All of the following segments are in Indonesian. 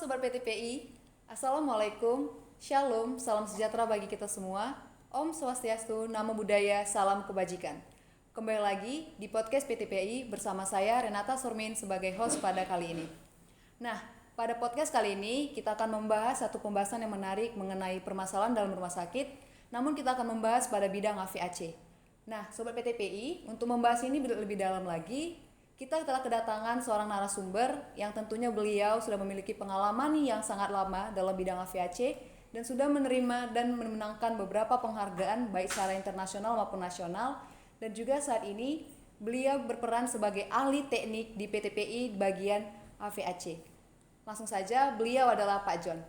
Sobat PTPI, Assalamualaikum, Shalom, salam sejahtera bagi kita semua. Om Swastiastu, Namo Buddhaya, salam kebajikan. Kembali lagi di podcast PTPI bersama saya Renata Surmin sebagai host pada kali ini. Nah, pada podcast kali ini kita akan membahas satu pembahasan yang menarik mengenai permasalahan dalam rumah sakit, namun kita akan membahas pada bidang AVAC. Nah, Sobat PTPI, untuk membahas ini lebih dalam lagi, kita telah kedatangan seorang narasumber yang tentunya beliau sudah memiliki pengalaman yang sangat lama dalam bidang AVAC dan sudah menerima dan memenangkan beberapa penghargaan baik secara internasional maupun nasional, dan juga saat ini beliau berperan sebagai ahli teknik di PTPI bagian AVAC. Langsung saja, beliau adalah Pak John.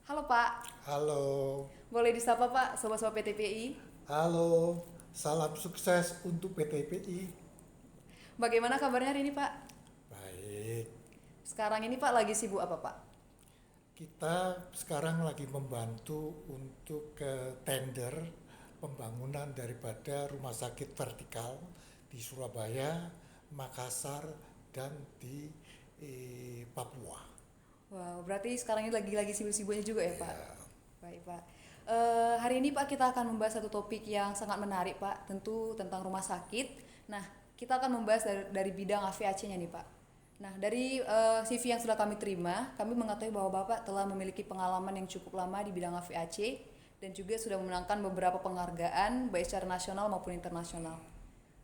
Halo Pak. Halo. Boleh disapa Pak, sobat-sobat PTPI? Halo, salam sukses untuk PTPI. Bagaimana kabarnya hari ini Pak? Baik, Sekarang ini Pak lagi sibuk apa Pak? kita sekarang lagi membantu untuk tender pembangunan daripada rumah sakit vertikal di Surabaya, Makassar, dan di Papua. Wow, berarti sekarang ini lagi sibuk-sibuknya juga ya Pak? Ya, Baik Pak. Hari ini Pak kita akan membahas satu topik yang sangat menarik Pak, tentu tentang rumah sakit. Nah, kita akan membahas dari bidang AVAC-nya nih Pak. Nah, dari CV yang sudah kami terima, kami mengetahui bahwa Bapak telah memiliki pengalaman yang cukup lama di bidang AVAC dan juga sudah memenangkan beberapa penghargaan baik secara nasional maupun internasional.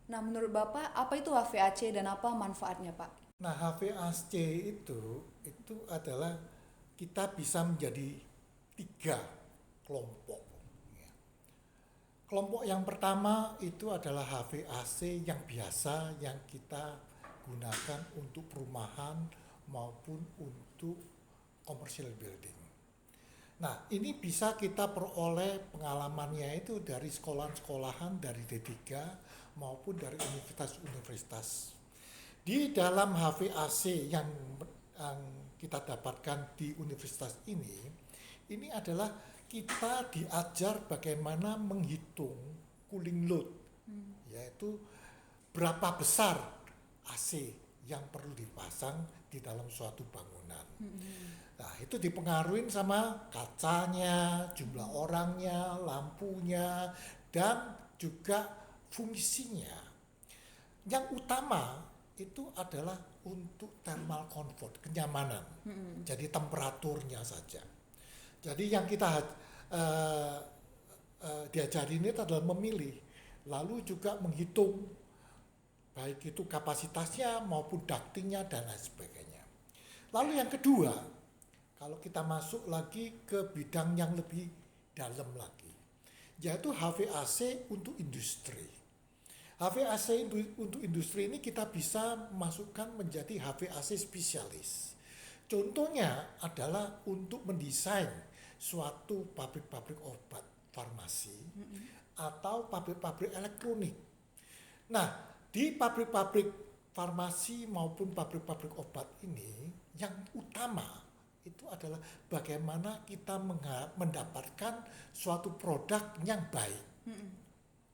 Nah, menurut Bapak, apa itu AVAC dan apa manfaatnya Pak? nah HVAC itu adalah kita bisa menjadi 3 kelompok. Kelompok yang pertama itu adalah HVAC yang biasa yang kita gunakan untuk perumahan maupun untuk commercial building. Nah, ini bisa kita peroleh pengalamannya itu dari sekolahan-sekolahan dari D3 maupun dari universitas-universitas. Di dalam HVAC yang kita dapatkan di universitas ini adalah kita diajar bagaimana menghitung cooling load, yaitu berapa besar AC yang perlu dipasang di dalam suatu bangunan. Nah, itu dipengaruhi sama kacanya, jumlah orangnya, lampunya, dan juga fungsinya. Yang utama itu adalah untuk thermal comfort, kenyamanan. Jadi temperaturnya saja. Jadi yang kita diajari ini adalah memilih, lalu juga menghitung baik itu kapasitasnya maupun ductingnya dan lain sebagainya. Lalu yang kedua, kalau kita masuk lagi ke bidang yang lebih dalam lagi, yaitu HVAC untuk industri. HVAC untuk industri ini kita bisa masukkan menjadi HVAC spesialis. Contohnya adalah untuk mendesain suatu pabrik-pabrik obat farmasi atau pabrik-pabrik elektronik. Nah, di pabrik-pabrik farmasi maupun pabrik-pabrik obat ini yang utama itu adalah bagaimana kita mendapatkan suatu produk yang baik.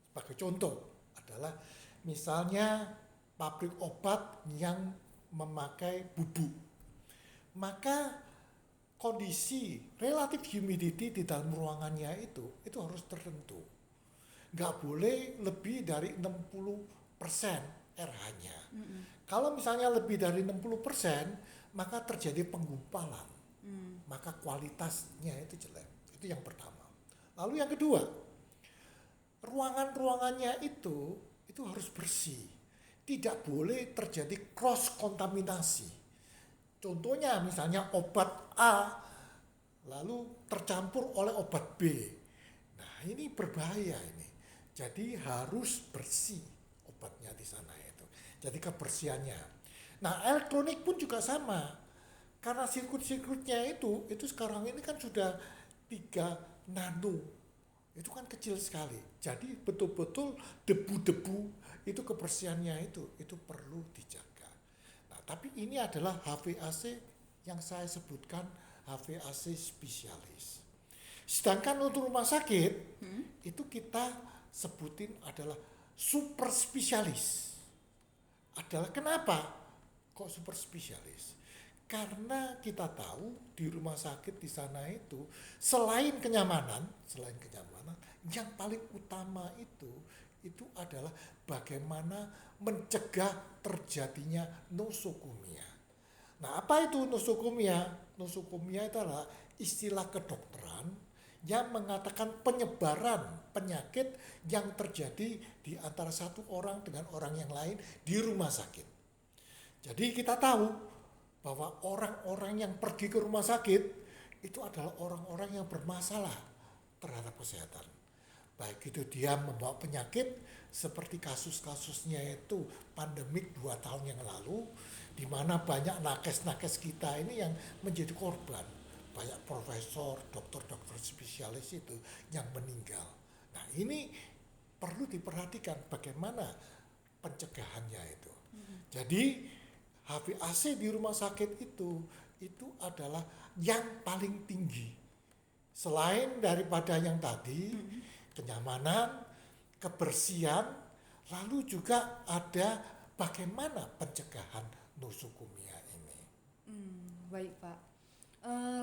Sebagai contoh adalah misalnya pabrik obat yang memakai bubuk, maka kondisi relatif humidity di dalam ruangannya itu harus tertentu. Nggak boleh lebih dari 60% RH-nya. Kalau misalnya lebih dari 60%, maka terjadi penggumpalan. Maka kualitasnya itu jelek. Itu yang pertama. Lalu yang kedua, ruangan-ruangannya itu harus bersih. Tidak boleh terjadi cross kontaminasi. Contohnya misalnya obat A lalu tercampur oleh obat B. Nah, ini berbahaya ini. Jadi harus bersih obatnya di sana itu. Jadi kebersihannya. Nah, elektronik pun juga sama. Karena sirkuit-sirkuitnya itu sekarang ini kan sudah 3 nano. Itu kan kecil sekali. Jadi betul-betul debu-debu itu kebersihannya itu perlu dijaga. Tapi ini adalah HVAC yang saya sebutkan HVAC spesialis. Sedangkan untuk rumah sakit, itu kita sebutin adalah super spesialis. Adalah kenapa kok super spesialis? Karena kita tahu di rumah sakit di sana itu selain kenyamanan, yang paling utama itu adalah bagaimana mencegah terjadinya nosokumia. Nah, apa itu nosokumia? Nosokumia itu adalah istilah kedokteran yang mengatakan penyebaran penyakit yang terjadi di antara satu orang dengan orang yang lain di rumah sakit. Jadi kita tahu bahwa orang-orang yang pergi ke rumah sakit itu adalah orang-orang yang bermasalah terhadap kesehatan. Baik itu dia membawa penyakit seperti kasus-kasusnya itu pandemik 2 tahun yang lalu, di mana banyak nakes-nakes kita ini yang menjadi korban. Banyak profesor, dokter-dokter spesialis itu yang meninggal. Nah, ini perlu diperhatikan bagaimana pencegahannya itu. Jadi HVAC di rumah sakit itu adalah yang paling tinggi. Selain daripada yang tadi, kenyamanan, kebersihan, lalu juga ada bagaimana pencegahan nosokumia ini. Baik Pak.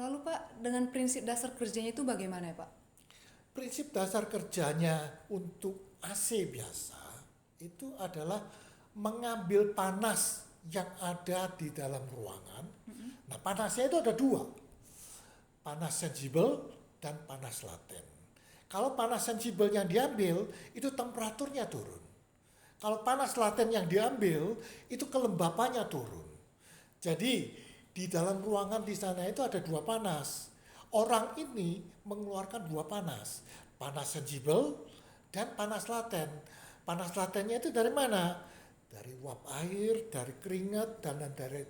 Lalu Pak, dengan prinsip dasar kerjanya itu bagaimana ya Pak? Prinsip dasar kerjanya untuk AC biasa itu adalah mengambil panas yang ada di dalam ruangan. Nah, panasnya itu ada 2. Panas sensibel dan panas laten. Kalau panas sensibel yang diambil, itu temperaturnya turun. Kalau panas laten yang diambil, itu kelembapannya turun. Jadi, di dalam ruangan di sana itu ada 2 panas. Orang ini mengeluarkan 2 panas. Panas sensibel dan panas laten. Panas latennya itu dari mana? Dari uap air, dari keringat, dan dari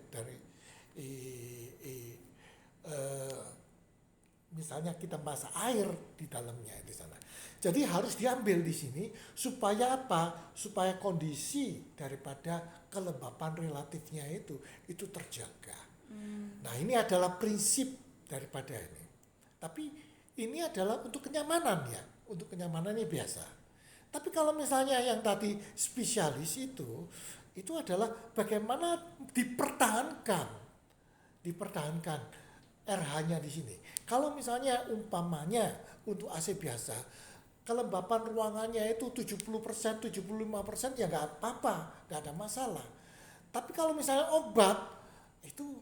misalnya kita masak air di dalamnya di sana. Jadi harus diambil di sini supaya apa? Supaya kondisi daripada kelembapan relatifnya itu terjaga. Nah, ini adalah prinsip daripada ini. Tapi ini adalah untuk kenyamanan ya, untuk kenyamanan ini biasa. Tapi kalau misalnya yang tadi spesialis itu adalah bagaimana dipertahankan RH-nya di sini. Kalau misalnya umpamanya untuk AC biasa, kelembapan ruangannya itu 70%, 75% ya nggak apa-apa, nggak ada masalah. Tapi kalau misalnya obat, itu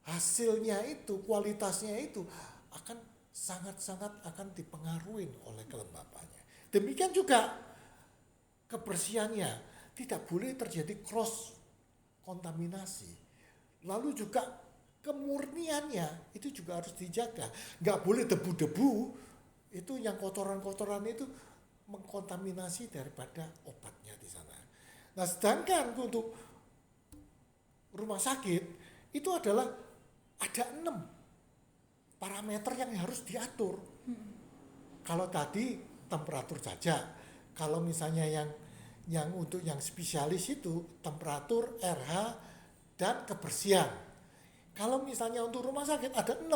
hasilnya itu, kualitasnya itu akan sangat-sangat akan dipengaruhi oleh kelembapannya. Demikian juga kebersihannya, tidak boleh terjadi cross kontaminasi. Lalu juga kemurniannya itu juga harus dijaga. Nggak boleh debu-debu itu yang kotoran-kotoran itu mengkontaminasi daripada obatnya di sana. Nah, sedangkan untuk rumah sakit itu adalah ada 6 parameter yang harus diatur. Kalau tadi temperatur saja. Kalau misalnya yang untuk yang spesialis itu temperatur, RH, dan kebersihan. Kalau misalnya untuk rumah sakit ada 6,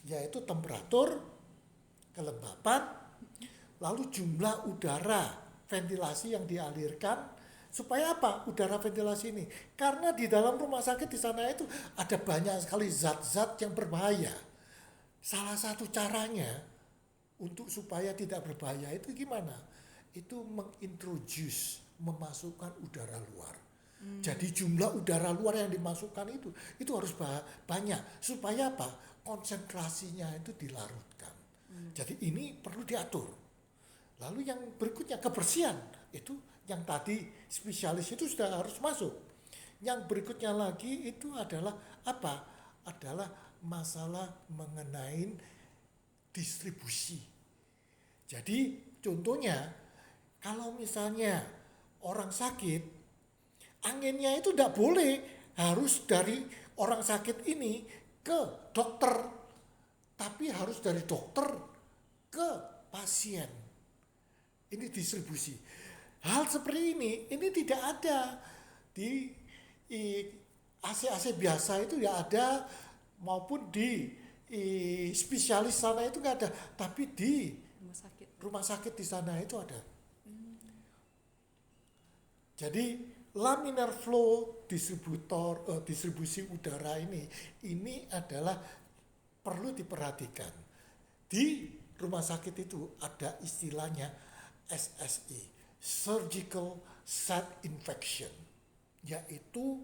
yaitu temperatur, kelembapan, lalu jumlah udara ventilasi yang dialirkan. Supaya apa? Udara ventilasi ini. Karena di dalam rumah sakit di sana itu ada banyak sekali zat-zat yang berbahaya. Salah satu caranya untuk supaya tidak berbahaya itu gimana? Itu memasukkan udara luar. Jadi jumlah udara luar yang dimasukkan itu harus banyak. Supaya apa? Konsentrasinya itu dilarutkan. Jadi ini perlu diatur. Lalu yang berikutnya kebersihan. Itu yang tadi spesialis itu sudah harus masuk. Yang berikutnya lagi itu adalah apa? Adalah masalah mengenai distribusi. Jadi contohnya kalau misalnya orang sakit, anginnya itu tidak boleh harus dari orang sakit ini ke dokter, tapi harus dari dokter ke pasien. Ini distribusi. Hal seperti ini tidak ada di AC-AC biasa itu ya ada, maupun di spesialis sana itu nggak ada, tapi di rumah sakit di sana itu ada. Jadi laminar flow distribusi udara ini adalah perlu diperhatikan. Di rumah sakit itu ada istilahnya SSI, surgical site infection, yaitu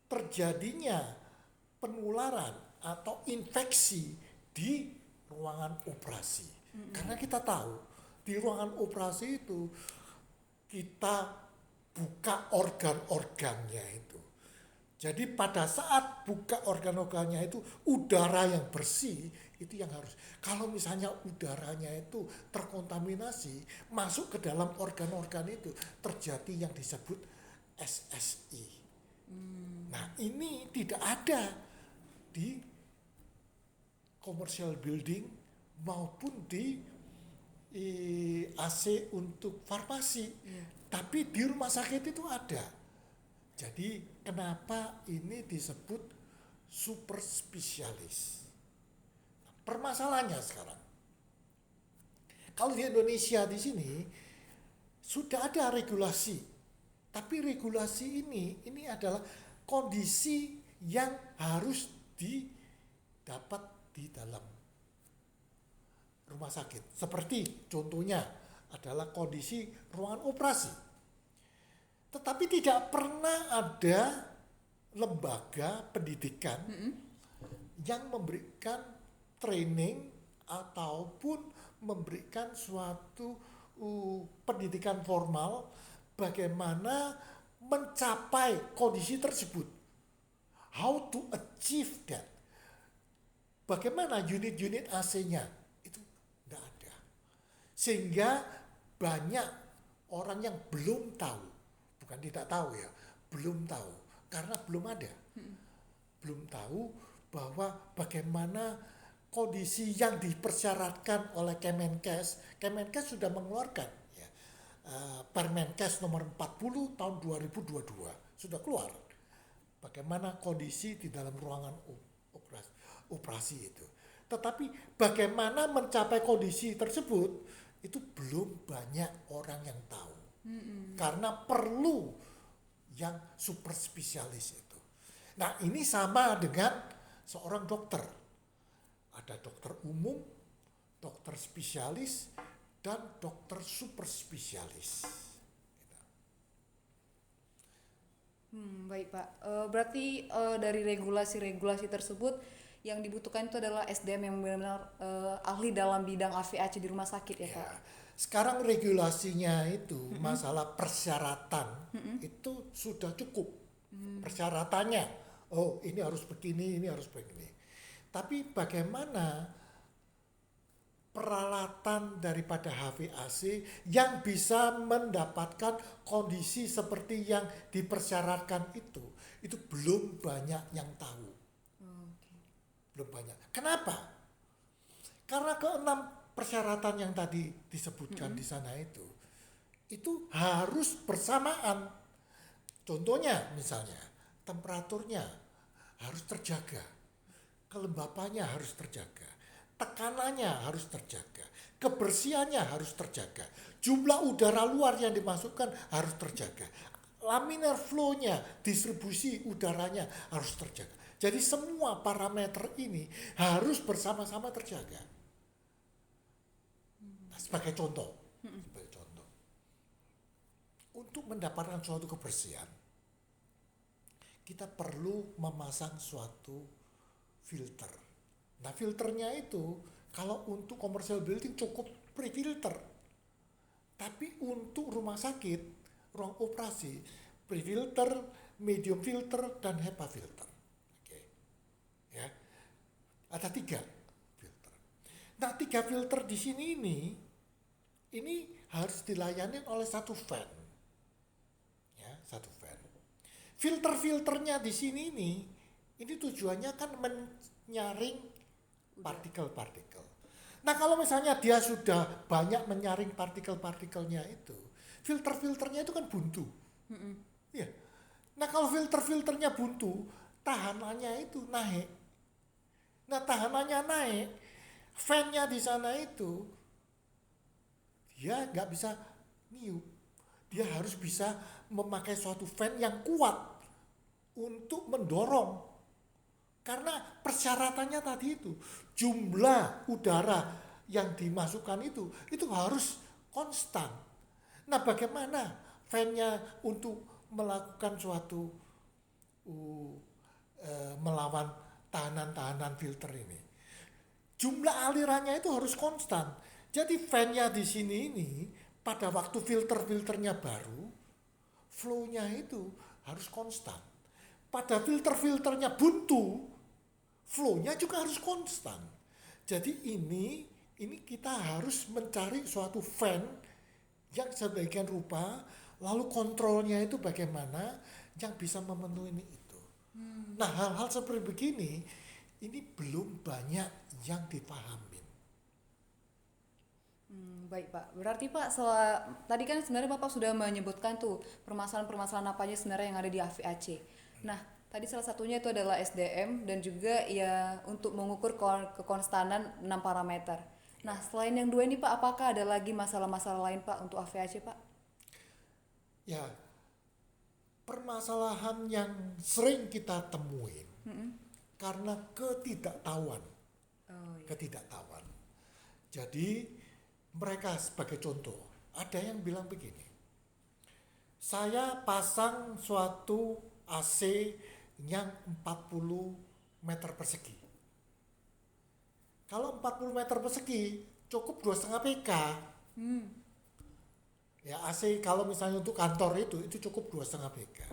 terjadinya penularan atau infeksi di ruangan operasi. Karena kita tahu di ruangan operasi itu kita buka organ-organnya itu. Jadi pada saat buka organ-organnya itu udara yang bersih itu yang harus. Kalau misalnya udaranya itu terkontaminasi masuk ke dalam organ-organ itu terjadi yang disebut SSI. Nah ini tidak ada di commercial building maupun di AC untuk farmasi. Tapi di rumah sakit itu ada. Jadi kenapa ini disebut super spesialis? Permasalahannya sekarang, kalau di Indonesia di sini sudah ada regulasi, tapi regulasi ini adalah kondisi yang harus didapat di dalam rumah sakit. Seperti contohnya adalah kondisi ruangan operasi. Tetapi tidak pernah ada lembaga pendidikan yang memberikan training ataupun memberikan suatu pendidikan formal bagaimana mencapai kondisi tersebut. How to achieve that. Bagaimana unit-unit AC-nya itu tidak ada. Sehingga banyak orang yang belum tahu, bukan tidak tahu ya, belum tahu karena belum ada. Belum tahu bahwa bagaimana kondisi yang dipersyaratkan oleh Kemenkes. Kemenkes sudah mengeluarkan ya, Permenkes nomor 40 tahun 2022 sudah keluar. Bagaimana kondisi di dalam ruangan operasi itu. Tetapi bagaimana mencapai kondisi tersebut itu belum banyak orang yang tahu. Karena perlu yang super spesialis itu. Nah ini sama dengan seorang dokter. Ada dokter umum, dokter spesialis, dan dokter super spesialis. Baik Pak, berarti dari regulasi-regulasi tersebut yang dibutuhkan itu adalah SDM yang benar-benar ahli dalam bidang AVAC di rumah sakit ya Pak? Sekarang regulasinya itu masalah persyaratan itu sudah cukup. Persyaratannya, oh ini harus begini, ini harus begini. Tapi bagaimana peralatan daripada HVAC yang bisa mendapatkan kondisi seperti yang dipersyaratkan itu belum banyak yang tahu. Belum banyak. Kenapa? Karena keenam persyaratan yang tadi disebutkan di sana itu harus bersamaan. Contohnya misalnya temperaturnya harus terjaga, kelembapannya harus terjaga, tekanannya harus terjaga, kebersihannya harus terjaga, jumlah udara luar yang dimasukkan harus terjaga, laminar flow-nya, distribusi udaranya harus terjaga. Jadi semua parameter ini harus bersama-sama terjaga. Nah, sebagai contoh, untuk mendapatkan suatu kebersihan, kita perlu memasang suatu filter. Nah, filternya itu kalau untuk commercial building cukup pre-filter. Tapi untuk rumah sakit, ruang operasi, pre-filter, medium filter, dan HEPA filter. Ya, ada 3 filter. Nah 3 filter di sini ini harus dilayani oleh satu fan, ya satu fan. Filter-filternya di sini ini tujuannya kan menyaring partikel-partikel. Nah kalau misalnya dia sudah banyak menyaring partikel-partikelnya itu, filter-filternya itu kan buntu. Ya. Nah kalau filter-filternya buntu, tahanannya itu naik. Nah tahanannya naik, fan-nya di sana itu dia nggak bisa niup, dia harus bisa memakai suatu fan yang kuat untuk mendorong. Karena persyaratannya tadi itu, jumlah udara yang dimasukkan itu harus konstan. Nah, bagaimana fan-nya untuk melakukan suatu melawan tahanan-tahanan filter ini? Jumlah alirannya itu harus konstan. Jadi fan-nya di sini ini pada waktu filter-filternya baru, flow-nya itu harus konstan. Pada filter-filternya buntu, flow-nya juga harus konstan. Jadi ini kita harus mencari suatu fan yang sebagian rupa, lalu kontrolnya itu bagaimana yang bisa memenuhi itu. Nah, hal-hal seperti begini ini belum banyak yang dipahami. Baik Pak, berarti Pak tadi kan sebenarnya Bapak sudah menyebutkan tuh permasalahan-permasalahan apa aja sebenarnya yang ada di AVAC. Nah, tadi salah satunya itu adalah SDM dan juga ya untuk mengukur kekonstanan 6 parameter. Nah, selain yang dua ini Pak, apakah ada lagi masalah-masalah lain Pak untuk AVAC Pak? Ya, permasalahan yang sering kita temuin karena ketidaktahuan. Ketidaktahuan. Jadi mereka sebagai contoh, ada yang bilang begini, saya pasang suatu AC yang 40 meter persegi. Kalau 40 meter persegi cukup 2,5 PK. Ya, AC kalau misalnya untuk kantor itu cukup 2,5 PK.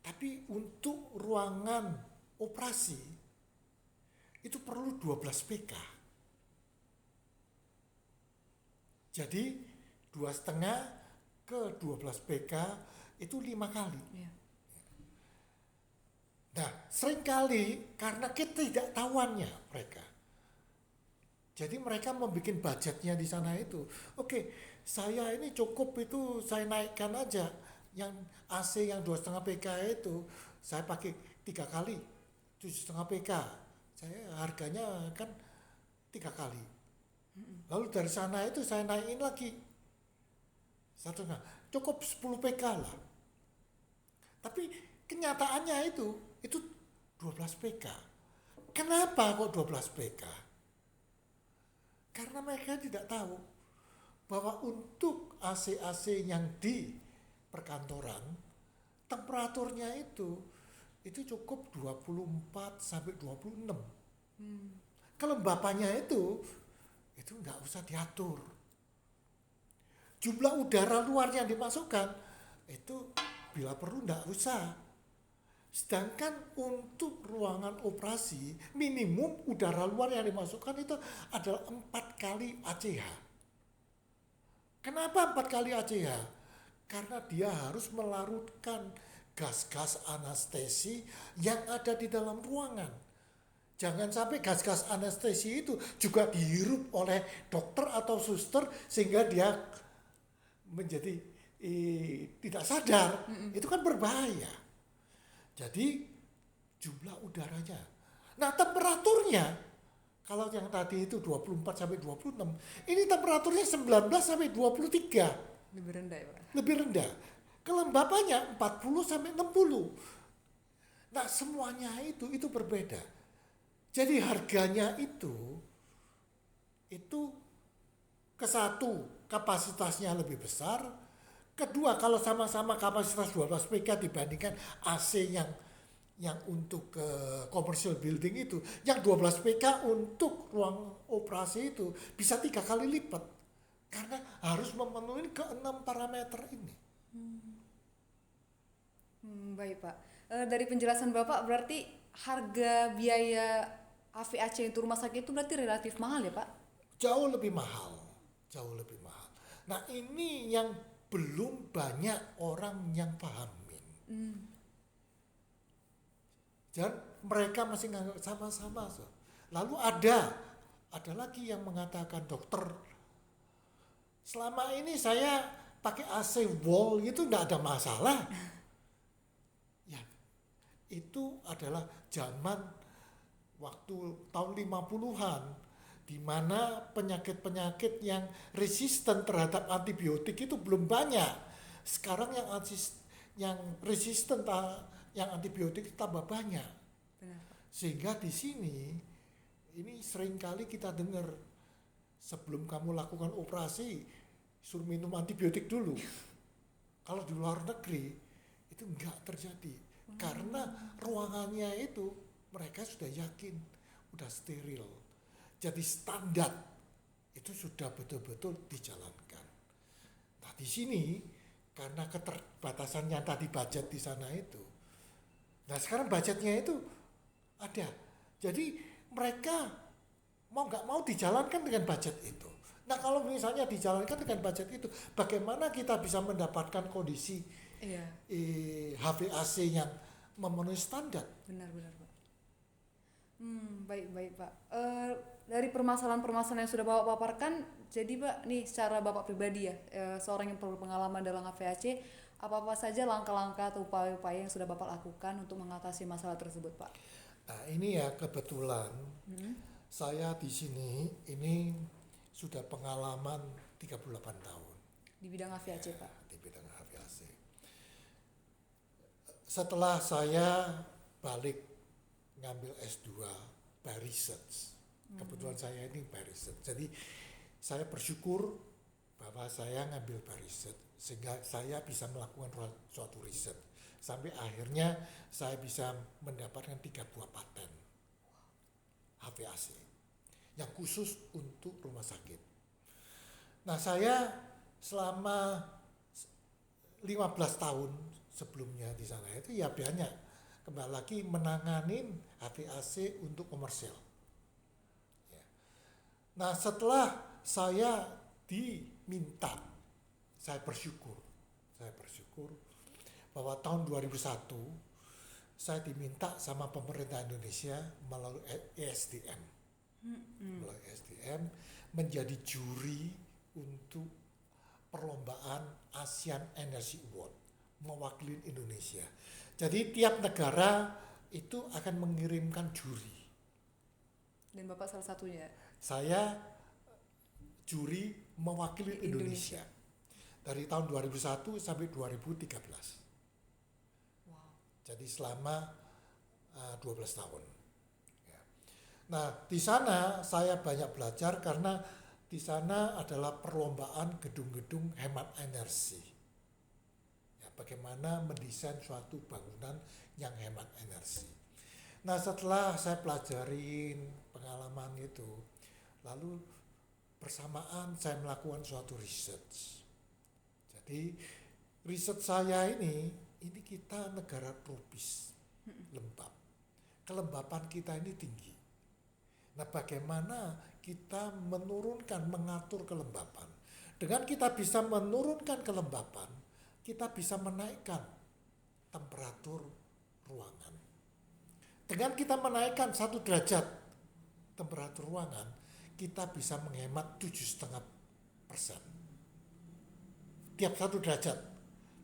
Tapi untuk ruangan operasi itu perlu 12 PK. Jadi 2,5 ke 12 PK itu 5 kali. Yeah. Nah, seringkali karena ketidaktahuannya mereka. Jadi mereka membuat budgetnya di sana itu. Oke, saya ini cukup itu saya naikkan aja. Yang AC yang 2,5 PK itu saya pakai 3 kali 7,5 PK. Saya harganya kan 3 kali. Lalu dari sana itu saya naikin lagi 1,5, cukup 10 PK lah. Tapi kenyataannya itu 12 PK. Kenapa kok 12 PK? Karena mereka tidak tahu bahwa untuk AC-AC yang di perkantoran temperaturnya itu cukup 24 sampai 26. Kelembapannya itu nggak usah diatur. Jumlah udara luar yang dimasukkan itu bila perlu nggak usah. Sedangkan untuk ruangan operasi minimum udara luar yang dimasukkan itu adalah 4 kali ACH. Kenapa 4 kali ACH? Karena dia harus melarutkan gas-gas anestesi yang ada di dalam ruangan. Jangan sampai gas-gas anestesi itu juga dihirup oleh dokter atau suster sehingga dia menjadi tidak sadar. Itu kan berbahaya. Jadi jumlah udaranya. Nah, temperaturnya kalau yang tadi itu 24 sampai 26, ini temperaturnya 19 sampai 23. Lebih rendah ya Pak? Lebih rendah. Kelembapannya 40 sampai 60. Nah, semuanya itu berbeda. Jadi harganya itu ke satu kapasitasnya lebih besar, kedua kalau sama-sama kapasitas 12 PK dibandingkan AC yang untuk commercial building itu, yang 12 PK untuk ruang operasi itu bisa 3 kali lipat karena harus memenuhi ke 6 parameter ini. Baik Pak, dari penjelasan Bapak berarti harga biaya AVAC untuk rumah sakit itu berarti relatif mahal ya Pak? Jauh lebih mahal. Nah, ini yang belum banyak orang yang pahamin. Dan mereka masih nganggap sama-sama. Lalu ada lagi yang mengatakan, dokter, selama ini saya pakai AC wall itu enggak ada masalah. Ya, itu adalah zaman waktu tahun 50-an, di mana penyakit-penyakit yang resisten terhadap antibiotik itu belum banyak. sekarang yang resisten yang antibiotik tambah banyak. Benar, Pak. Sehingga di sini ini seringkali kita dengar sebelum kamu lakukan operasi suruh minum antibiotik dulu. Kalau di luar negeri itu enggak terjadi karena ruangannya itu mereka sudah yakin udah steril. Jadi standar itu sudah betul-betul dijalankan. Nah, di sini karena keterbatasannya tadi budget di sana itu. Nah, sekarang budgetnya itu ada. Jadi mereka mau nggak mau dijalankan dengan budget itu. Nah, kalau misalnya dijalankan dengan budget itu, bagaimana kita bisa mendapatkan kondisi HVAC yang memenuhi standar? Benar, Pak. Baik, Pak. Dari permasalahan-permasalahan yang sudah Bapak paparkan, jadi Pak, nih secara Bapak pribadi ya, seorang yang perlu pengalaman dalam HVAC, apa-apa saja langkah-langkah atau upaya-upaya yang sudah Bapak lakukan untuk mengatasi masalah tersebut, Pak? Nah, ini ya kebetulan saya di sini ini sudah pengalaman 38 tahun Di bidang HVAC, Pak? di bidang HVAC. Setelah saya balik ngambil S2 by research, kebetulan saya ini by research, jadi saya bersyukur bahwa saya ngambil by research sehingga saya bisa melakukan suatu riset sampai akhirnya saya bisa mendapatkan 3 buah paten HVAC yang khusus untuk rumah sakit. Nah, saya selama 15 tahun sebelumnya di sana itu ya banyak kembali lagi menanganin HVAC untuk komersial. Ya. Nah, setelah saya diminta, saya bersyukur bahwa tahun 2001 saya diminta sama pemerintah Indonesia melalui ESDM, menjadi juri untuk perlombaan ASEAN Energy Award mewakili Indonesia. Jadi tiap negara itu akan mengirimkan juri. Dan Bapak salah satunya? Saya juri mewakili Indonesia dari tahun 2001 sampai 2013. Wow. Jadi selama 12 tahun. Ya. Nah, di sana saya banyak belajar karena di sana adalah perlombaan gedung-gedung hemat energi. Ya, bagaimana mendesain suatu bangunan yang hemat energi. Nah, setelah saya pelajarin pengalaman itu, lalu bersamaan saya melakukan suatu research. Jadi riset saya ini kita negara tropis, lembab. Kelembapan kita ini tinggi. Nah, bagaimana kita mengatur kelembapan? Dengan kita bisa menurunkan kelembapan, kita bisa menaikkan temperatur ruangan. Dengan kita menaikkan 1 derajat temperatur ruangan, kita bisa menghemat 7,5%. Tiap 1 derajat.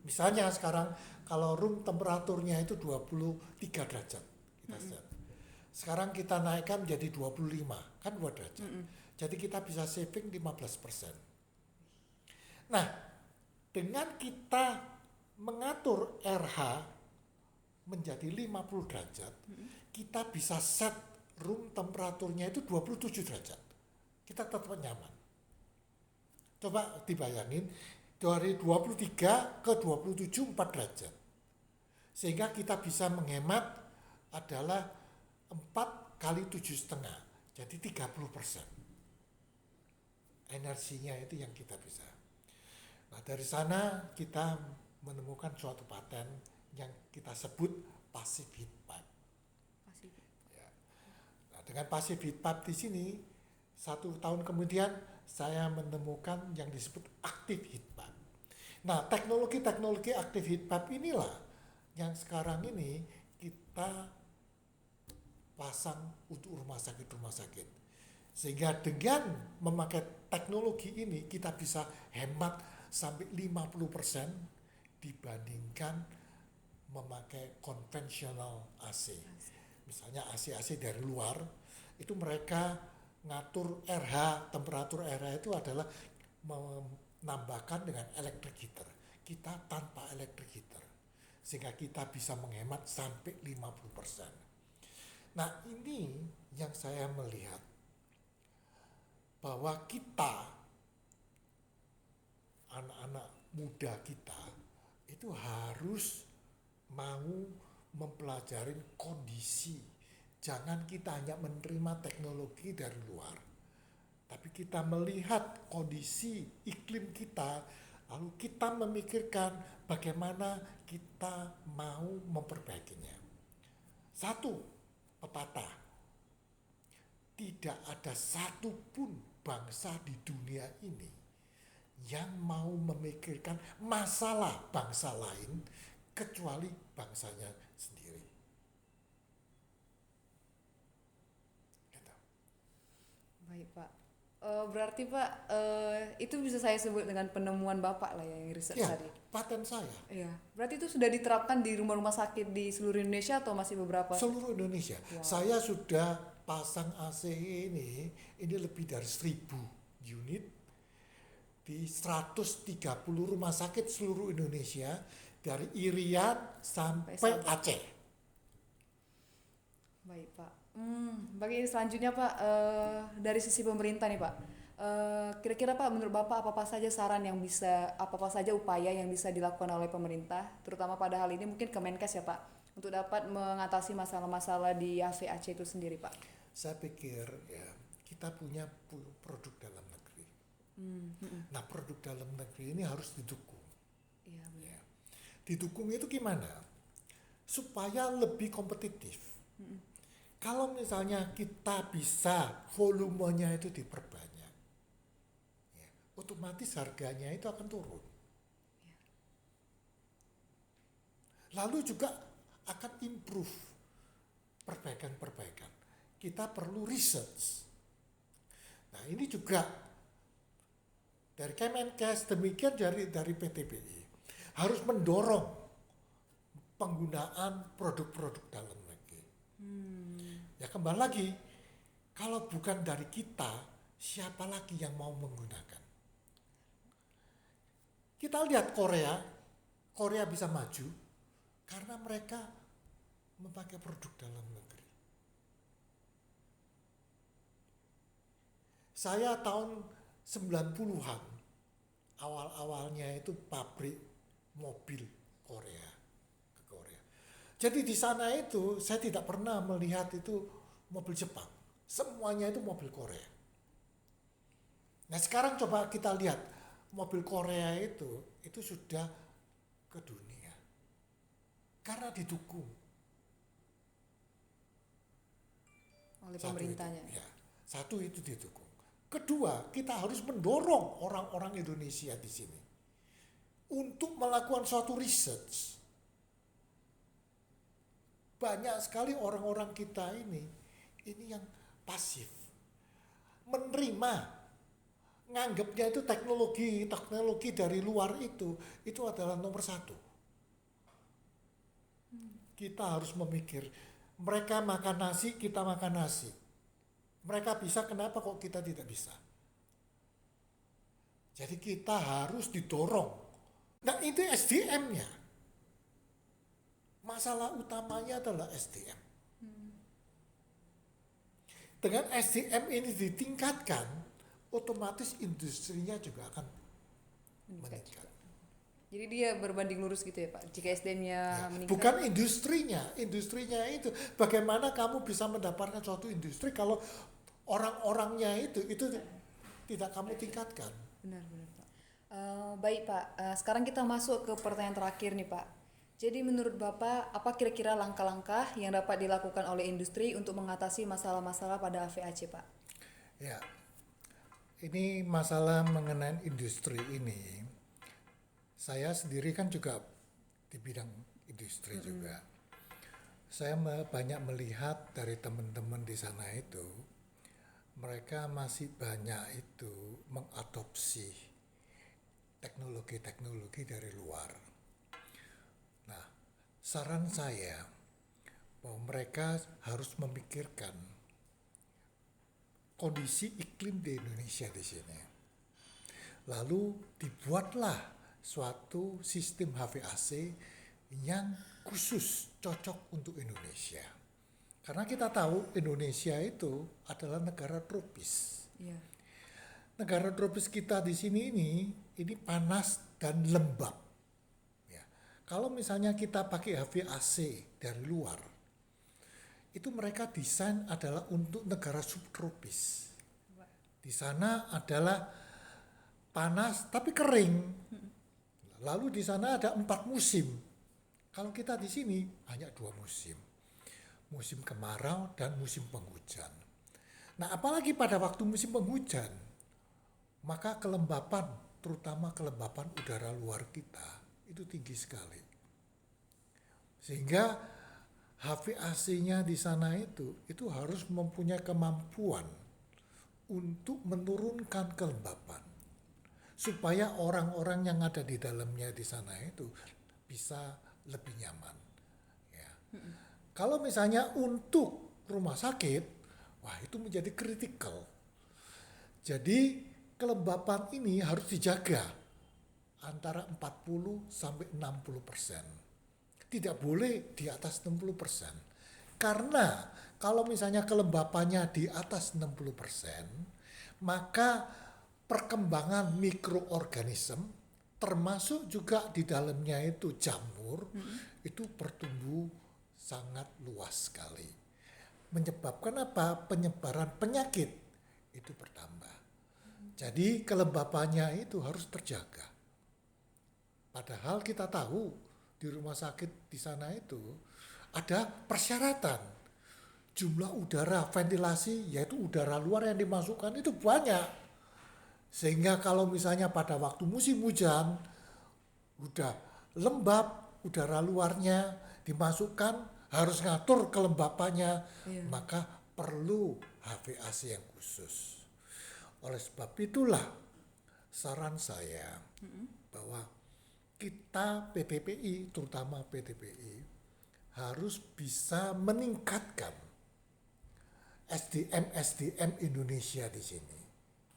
Misalnya sekarang kalau room temperaturnya itu 23 derajat, kita set. Sekarang kita naikkan menjadi 25, kan 2 derajat. Jadi kita bisa saving 15%. Nah, dengan kita mengatur RH menjadi 50 derajat, kita bisa set room temperaturnya itu 27 derajat. Kita tetap nyaman. Coba dibayangin dari 23 ke 27 4 derajat. Sehingga kita bisa menghemat adalah 4 kali 7,5, jadi 30%. Energinya itu yang kita bisa. Nah, dari sana kita menemukan suatu paten yang kita sebut passive heat pipe. Ya. Nah, dengan passive heat pipe di sini 1 tahun kemudian saya menemukan yang disebut active heat pipe. Nah, teknologi active heat pipe inilah yang sekarang ini kita pasang untuk rumah sakit. Sehingga dengan memakai teknologi ini kita bisa hemat sampai 50% dibandingkan memakai konvensional AC. Misalnya AC dari luar, itu mereka ngatur RH, temperatur RH itu adalah menambahkan dengan electric heater. kita tanpa electric heater. Sehingga kita bisa menghemat sampai 50%. Nah, ini yang saya melihat bahwa kita, anak-anak muda kita, itu harus mau mempelajari kondisi. Jangan kita hanya menerima teknologi dari luar, tapi kita melihat kondisi iklim kita, lalu kita memikirkan bagaimana kita mau memperbaikinya. Satu, pepatah, tidak ada satupun bangsa di dunia ini yang mau memikirkan masalah bangsa lain kecuali bangsanya sendiri. Gitu. Baik Pak. Berarti Pak, itu bisa saya sebut dengan penemuan Bapak lah ya, yang riset Ya, tadi. paten saya. Iya. Berarti itu sudah diterapkan di rumah-rumah sakit di seluruh Indonesia atau masih beberapa? Seluruh Indonesia. Wow. Saya sudah pasang AC ini lebih dari 1.000 unit di 130 rumah sakit seluruh Indonesia dari Irian sampai Aceh. Baik Pak. Bagi selanjutnya Pak, dari sisi pemerintah nih Pak, kira-kira Pak, menurut Bapak apa saja saran yang bisa, apa saja upaya yang bisa dilakukan oleh pemerintah, terutama pada hal ini mungkin Kemenkes ya Pak, untuk dapat mengatasi masalah-masalah di AVAC itu sendiri Pak? Saya pikir ya, kita punya produk dalam negeri. Nah, produk dalam negeri ini harus didukung. Iya benar. Ya. Didukung itu gimana? Supaya lebih kompetitif. Kalau misalnya kita bisa volumenya itu diperbanyak, ya, otomatis harganya itu akan turun. Lalu juga akan improve perbaikan-perbaikan. Kita perlu research. Nah, ini juga dari Kemenkes, demikian dari PTBI harus mendorong penggunaan produk-produk dalam negeri. Ya kembali lagi, kalau bukan dari kita, siapa lagi yang mau menggunakan? Kita lihat Korea bisa maju karena mereka memakai produk dalam negeri. Saya tahun 90-an, awal-awalnya itu pabrik mobil Korea. Jadi di sana itu saya tidak pernah melihat itu mobil Jepang. Semuanya itu mobil Korea. Nah sekarang coba kita lihat mobil Korea itu sudah ke dunia. Karena didukung. Oleh pemerintahnya. Satu itu didukung. Kedua, kita harus mendorong orang-orang Indonesia di sini untuk melakukan suatu research. Banyak sekali orang-orang kita ini yang pasif, menerima, nganggapnya itu teknologi dari luar itu adalah nomor satu. Kita harus memikir, mereka makan nasi, kita makan nasi. Mereka bisa, kenapa kok kita tidak bisa? Jadi kita harus didorong. Nah itu SDM-nya. Masalah utamanya adalah SDM. Dengan SDM ini ditingkatkan, otomatis industrinya juga akan meningkat. Jadi dia berbanding lurus gitu ya Pak, jika SDM-nya meningkat. Bukan industrinya itu bagaimana kamu bisa mendapatkan suatu industri kalau orang-orangnya itu tidak kamu tingkatkan. Benar Pak. Baik Pak, sekarang kita masuk ke pertanyaan terakhir nih Pak. Jadi menurut Bapak, apa kira-kira langkah-langkah yang dapat dilakukan oleh industri untuk mengatasi masalah-masalah pada AVAC, Pak? Ya, ini masalah mengenai industri ini. Saya sendiri kan juga di bidang industri juga. Saya banyak melihat dari teman-teman di sana itu, mereka masih banyak itu mengadopsi teknologi-teknologi dari luar. Nah, saran saya bahwa mereka harus memikirkan kondisi iklim di Indonesia di sini. Lalu dibuatlah suatu sistem HVAC yang khusus cocok untuk Indonesia. Karena kita tahu Indonesia itu adalah negara tropis. Iya. Negara tropis kita di sini ini panas dan lembab. Ya. Kalau misalnya kita pakai HVAC dari luar, itu mereka desain adalah untuk negara subtropis. Di sana adalah panas tapi kering. Lalu di sana ada 4 musim. Kalau kita di sini hanya 2 musim. Musim kemarau dan musim penghujan. Nah, apalagi pada waktu musim penghujan, maka kelembapan, terutama kelembapan udara luar kita, itu tinggi sekali. Sehingga HVAC-nya di sana itu harus mempunyai kemampuan untuk menurunkan kelembapan supaya orang-orang yang ada di dalamnya di sana itu bisa lebih nyaman. Ya. Kalau misalnya untuk rumah sakit, wah itu menjadi kritikal. Jadi kelembapan ini harus dijaga antara 40 sampai 60%. Tidak boleh di atas 60%. Karena kalau misalnya kelembapannya di atas 60%, maka perkembangan mikroorganisme termasuk juga di dalamnya itu jamur, itu bertumbuh sangat luas sekali. Menyebabkan apa? Penyebaran penyakit itu bertambah. Jadi kelembapannya itu harus terjaga. Padahal kita tahu di rumah sakit di sana itu ada persyaratan. Jumlah udara ventilasi, yaitu udara luar yang dimasukkan itu banyak. Sehingga kalau misalnya pada waktu musim hujan, udah lembab, udara luarnya dimasukkan, harus ngatur kelembapannya, maka perlu HVAC yang khusus. Oleh sebab itulah saran saya bahwa kita PTPI, terutama PTPI, harus bisa meningkatkan SDM Indonesia di sini.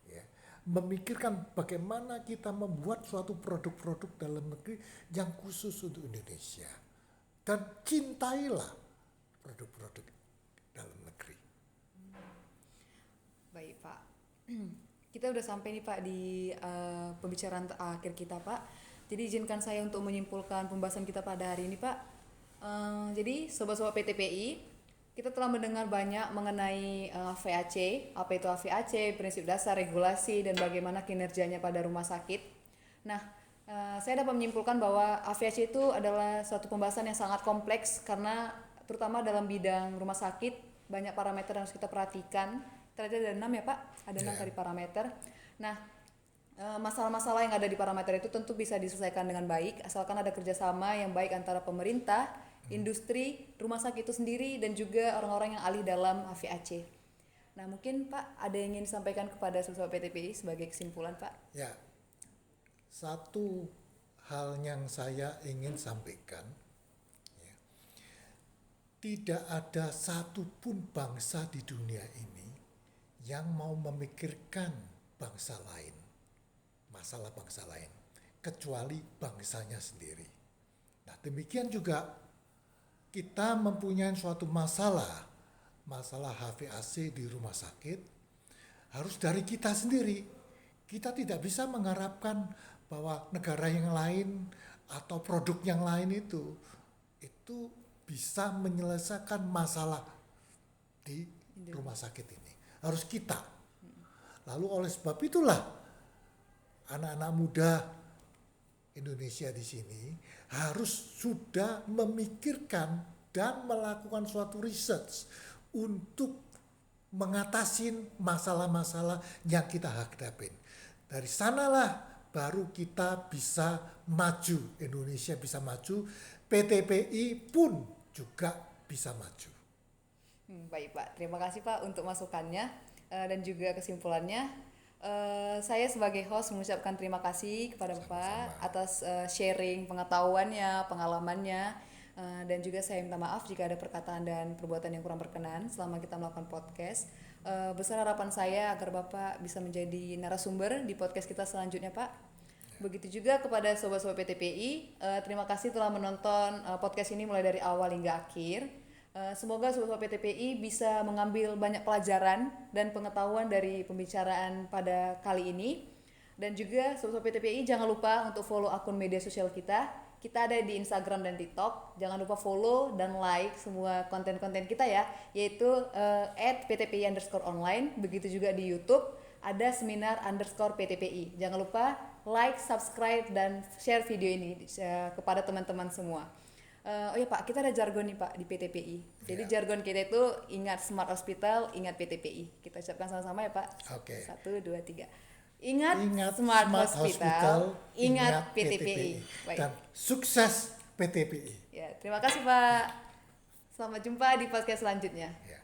Ya. Memikirkan bagaimana kita membuat suatu produk-produk dalam negeri yang khusus untuk Indonesia. Dan cintailah produk-produk dalam negeri. Baik Pak, kita udah sampai nih Pak di pembicaraan akhir kita Pak. Jadi izinkan saya untuk menyimpulkan pembahasan kita pada hari ini Pak. Jadi sobat-sobat PTPI, kita telah mendengar banyak mengenai VAC, apa itu VAC, prinsip dasar, regulasi, dan bagaimana kinerjanya pada rumah sakit. Nah, saya dapat menyimpulkan bahwa VAC itu adalah suatu pembahasan yang sangat kompleks karena terutama dalam bidang rumah sakit banyak parameter yang harus kita perhatikan. Ternyata ada 6 ya Pak, ada 6 tadi parameter. Nah, masalah-masalah yang ada di parameter itu tentu bisa diselesaikan dengan baik asalkan ada kerjasama yang baik antara pemerintah, industri, rumah sakit itu sendiri, dan juga orang-orang yang ahli dalam HVAC. Nah mungkin Pak ada yang ingin disampaikan kepada sobat PTPI sebagai kesimpulan Pak? Ya, satu hal yang saya ingin sampaikan, ya, tidak ada satupun bangsa di dunia ini yang mau memikirkan bangsa lain, masalah bangsa lain, kecuali bangsanya sendiri. Nah demikian juga kita mempunyai suatu masalah HVAC di rumah sakit, harus dari kita sendiri. Kita tidak bisa mengharapkan bahwa negara yang lain atau produk yang lain itu bisa menyelesaikan masalah di rumah sakit ini. Harus kita. Lalu oleh sebab itulah anak-anak muda Indonesia di sini harus sudah memikirkan dan melakukan suatu research untuk mengatasi masalah-masalah yang kita hadapin. Dari sanalah baru kita bisa maju, Indonesia bisa maju, PTPI pun juga bisa maju. Baik Pak, terima kasih Pak untuk masukannya dan juga kesimpulannya. Saya sebagai host mengucapkan terima kasih kepada Bapak atas sharing pengetahuannya, pengalamannya, dan juga saya minta maaf jika ada perkataan dan perbuatan yang kurang berkenan selama kita melakukan podcast. Besar harapan saya agar Bapak bisa menjadi narasumber di podcast kita selanjutnya Pak. Begitu juga kepada sobat-sobat PTPI, terima kasih telah menonton podcast ini mulai dari awal hingga akhir. Semoga sobat-sobat PTPI bisa mengambil banyak pelajaran dan pengetahuan dari pembicaraan pada kali ini. Dan juga sobat-sobat PTPI jangan lupa untuk follow akun media sosial kita. Kita ada di Instagram dan TikTok. Jangan lupa follow dan like semua konten-konten kita ya, yaitu @ptpi_online. Begitu juga di YouTube ada seminar_PTPI. Jangan lupa like, subscribe, dan share video ini kepada teman-teman semua. Oh ya Pak, kita ada jargon nih Pak di PTPI. Jadi jargon kita itu ingat Smart Hospital, ingat PTPI. Kita ucapkan sama-sama ya Pak. Oke. 1, 2, 3. Ingat, Ingat Smart Hospital, ingat PTPI. Baik. Dan sukses PTPI. Ya, terima kasih Pak. Selamat jumpa di podcast selanjutnya. Ya.